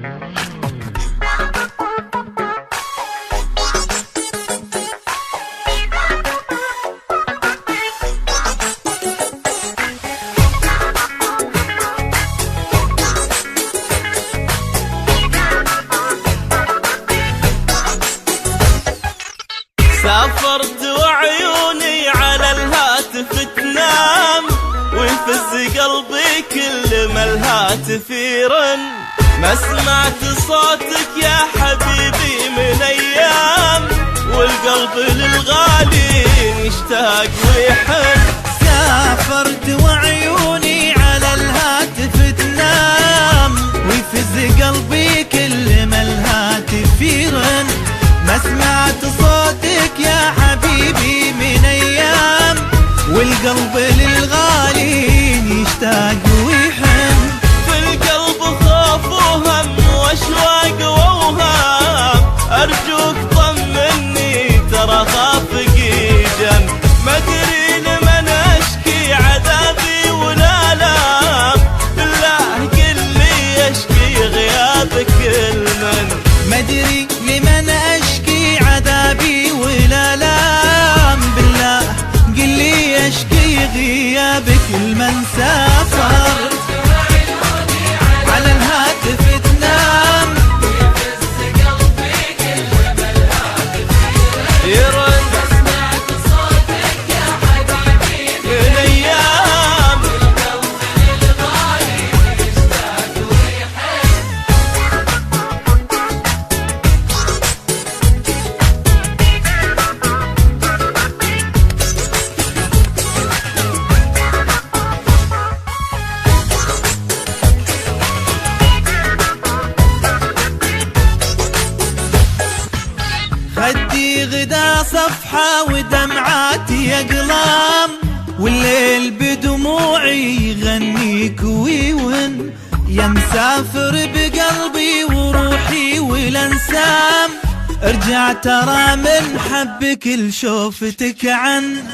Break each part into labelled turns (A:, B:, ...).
A: سافرت وعيوني على الهاتف تنام، ويفز قلبي كل ما الهاتف يرن. ما سمعت صوتك يا حبيبي من ايام، والقلب للغالي يشتاق ويحن.
B: سافرت وعيوني على الهاتف تنام، ويفز قلبي كل ما الهاتف يرن. ما سمعت صوتك يا حبيبي من ايام، والقلب للغالي يشتاق ويحن.
A: في القلب خوف وهم واشواق واوهام، ارجوك طمني ترى خافقي جن. ما ادري لمن اشكي عذابي ولا لام، بالله قل لي اشكي غيابك المن.
B: ما ادري لمن اشكي عذابي ولا لام، بالله قل لي اشكي غيابك المن. سافر على الهاتف تنام،
A: ويفز قلبي كل ما الهاتف يرن. ما سمعت صوتك يا حبيبي من ايام، والقلب للغالي يشتاق ويحن.
B: خدي غدا صفحة ودمعاتي أقلام، والليل بدموعي يغنيك ويون. يا مسافر بقلبي وروحي والانسام، ارجع ترى من حبك لشوفتك عن.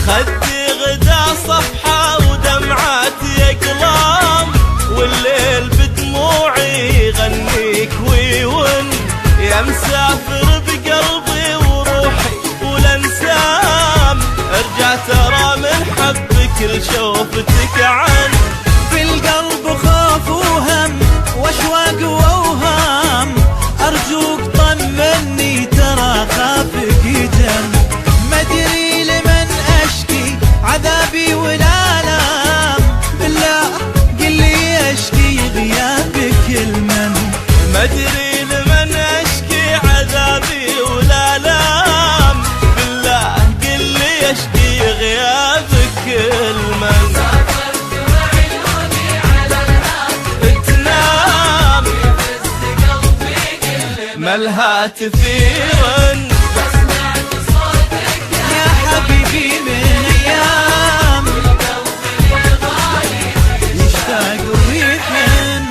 A: خدي غدا صفحة ودمعاتي أقلام، والليل بدموعي يغنيك ويون. يا مسافر بقلبي وروحي والانسام، ارجع ترى من حبك لشوفتك عن.
B: في القلب خوف وهم واشواق واوهام، ارجوك طمني ترى خافك جن. ما ادري لمن اشكي عذابي ولا لام، بالله قل لي اشكي غيابك المن.
A: ما ادري لمن اشكي عذابي ولا لام، بالله قل لي اشكي غيابك المن. سافرت وعيوني على الهاتف تنام، ويفز قلبي كل ما الهاتف يرن. ما سمعت صوتك
B: يا حبيبي من ايام،
A: والقلب للغالي
B: يشتاق ويحن.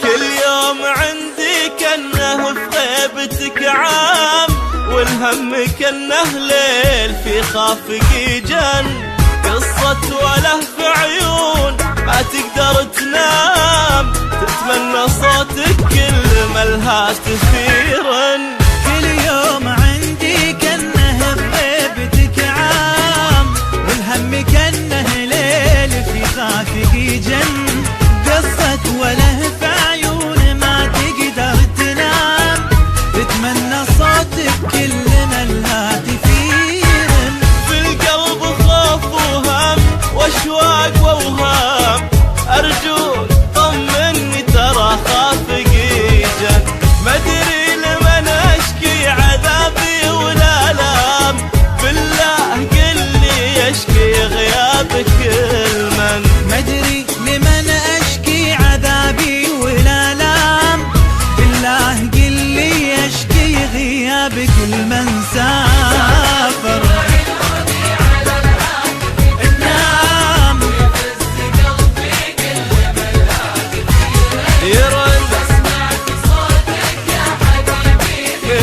A: كل يوم عندي كأنه في غيبتك عام، والهم كأنه ليل في خافقي جن. قصة وله في عيون ما تقدر تنام، تتمنى صوتك كل ما الهاتف يرن.
B: كل يوم عندي كأنه بغيبتك عام، والهم كأنه ليل في خافقي جن. قصة وله في عيون ما تقدر تنام، تتمنى صوتك كل ما الهاتف يرن.
A: في القلب خوف وهم واشواق واوهام، ارجوك طمني ترى خافقي جن. ما ادري لمن اشكي عذابي ولا لام، بالله قل لي اشكي غيابك المن.
B: ما ادري لمن اشكي عذابي ولا لام، بالله قل لي اشكي غيابك المنسى.